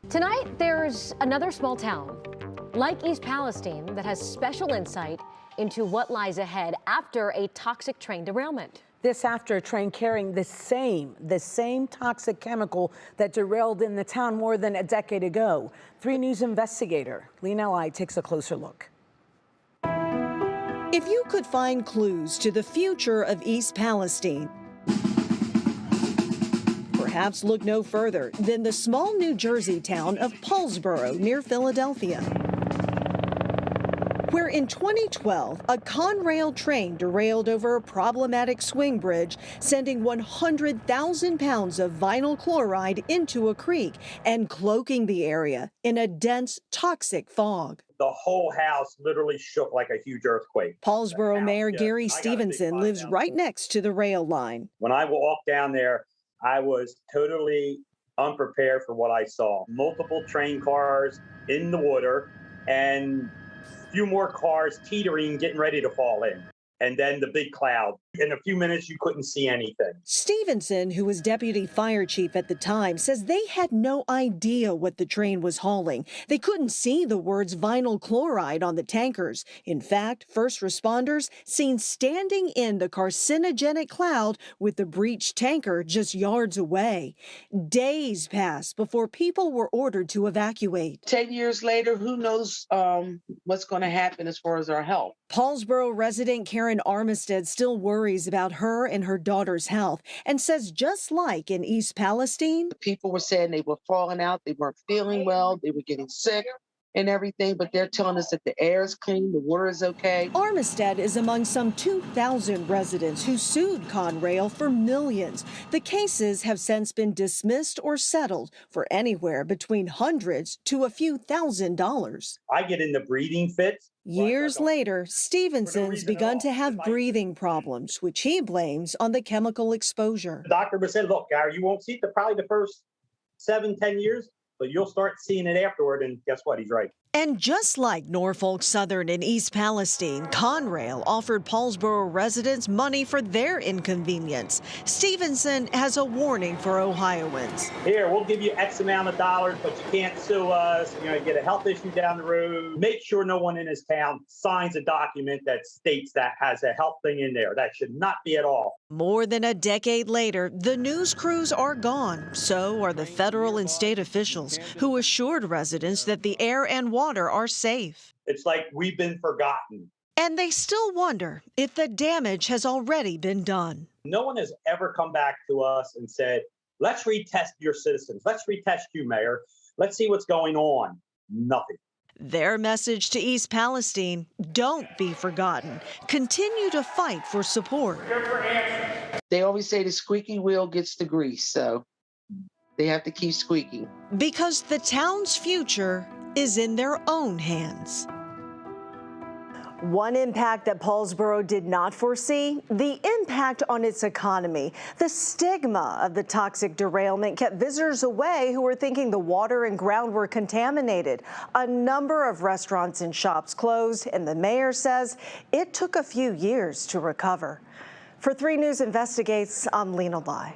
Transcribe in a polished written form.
Tonight, there's another small town, like East Palestine, that has special insight into what lies ahead after a toxic train derailment. This after a train carrying the same toxic chemical that derailed in the town more than a decade ago. 3 News investigator Lena Lai takes a closer look. If you could find clues to the future of East Palestine, perhaps look no further than the small New Jersey town of Paulsboro near Philadelphia, where in 2012, a Conrail train derailed over a problematic swing bridge, sending 100,000 pounds of vinyl chloride into a creek and cloaking the area in a dense, toxic fog. The whole house literally shook like a huge earthquake. Paulsboro Mayor Gary Stevenson lives right next to the rail line. When I walked down there, I was totally unprepared for what I saw. Multiple train cars in the water and a few more cars teetering, getting ready to fall in. And then the big cloud. In a few minutes, you couldn't see anything. Stevenson, who was deputy fire chief at the time, says they had no idea what the train was hauling. They couldn't see the words vinyl chloride on the tankers. In fact, first responders seen standing in the carcinogenic cloud with the breached tanker just yards away. Days passed before people were ordered to evacuate. 10 years later, who knows what's going to happen as far as our health. Paulsboro resident Karen Armistead still worries about her and her daughter's health and says just like in East Palestine, People were saying they were falling out, they weren't feeling well, they were getting sick and everything, but they're telling us that the air is clean, the water is okay. Armistead is among some 2,000 residents who sued Conrail for millions. The cases have since been dismissed or settled for anywhere between hundreds to a few $1,000s. I get into breathing fits. Years later, Stevenson's begun to have breathing problems, which he blames on the chemical exposure. The doctor would say, look, Gary, you won't see it probably the first 7-10 years, but you'll start seeing it afterward. And guess what? He's right. And just like Norfolk Southern and East Palestine, Conrail offered Paulsboro residents money for their inconvenience. Stevenson has a warning for Ohioans. Here, we'll give you X amount of dollars, but you can't sue us. You know, get a health issue down the road. Make sure no one in his town signs a document that states that has a health thing in there. That should not be at all. More than a decade later, the news crews are gone. So are the federal and state officials who assured residents that the air and water are safe. It's like we've been forgotten. And they still wonder if the damage has already been done. No one has ever come back to us and said, let's retest your citizens. Let's retest you, Mayor. Let's see what's going on. Nothing. Their message to East Palestine, don't be forgotten. Continue to fight for support. They always say the squeaky wheel gets the grease, so they have to keep squeaking. Because the town's future is in their own hands. One impact that Paulsboro did not foresee, the impact on its economy. The stigma of the toxic derailment kept visitors away who were thinking the water and ground were contaminated. A number of restaurants and shops closed, and the mayor says it took a few years to recover. For 3 News Investigates, I'm Lena Lai.